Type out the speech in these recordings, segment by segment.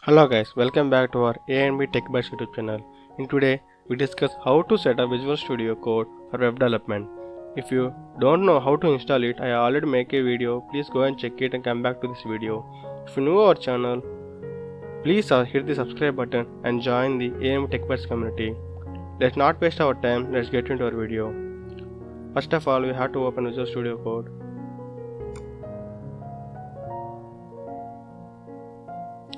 Hello guys, welcome back to our A&B Tech Bytes YouTube channel. In today, we discuss how to set up Visual Studio Code for web development. If you don't know how to install it, I already make a video. Please go and check it and come back to this video. If you new our channel, please hit the subscribe button and join the A&B Tech Bytes community. Let's not waste our time. Let's get into our video. First of all, we have to open Visual Studio Code.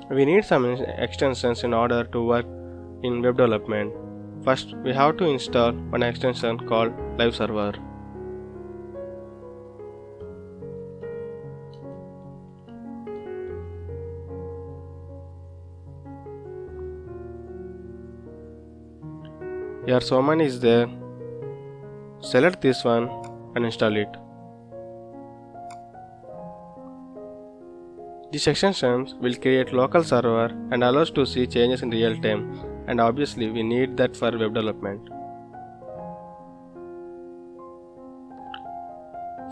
We need some extensions in order to work in web development. First, we have to install one extension called Live Server. Here so many is there. Select this one and install it. These extensions will create local server and allow us to see changes in real time, and obviously we need that for web development.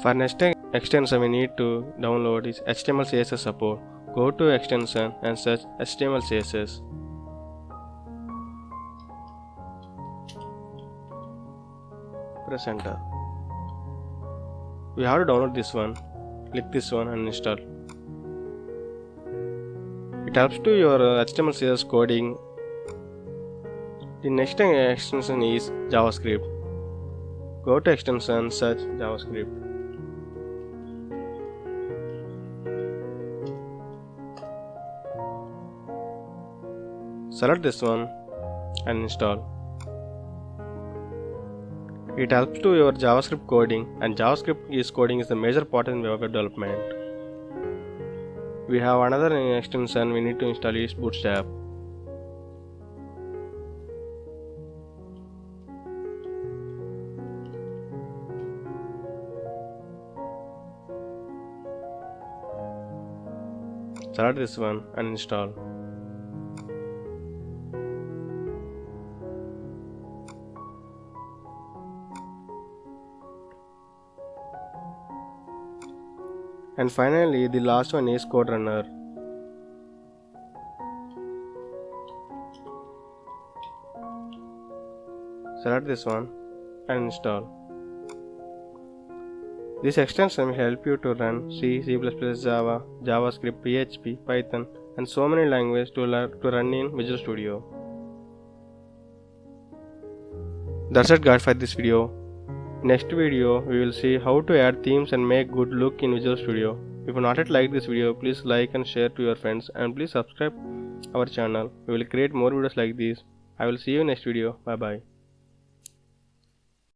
For next extension we need to download is HTML CSS support. Go to extension and search HTML CSS. Press enter. We have to download this one. Click this one and install. It helps to your HTML CSS coding. The next extension is JavaScript. Go to extension, search JavaScript. Select this one and install. It helps to your JavaScript coding, and JavaScript coding is the major part in web development. We have another extension we need to install is Bootstrap. Select this one and install. And finally, the last one is Code Runner. Select this one and install. This extension will help you to run C, C++, Java, JavaScript, PHP, Python, and so many languages to run in Visual Studio. That's it guys for this video. Next video we will see how to add themes and make good look in Visual Studio. If you not yet like this video, please like and share to your friends, and please subscribe our channel. We will create more videos like this. I will see you next video. Bye bye.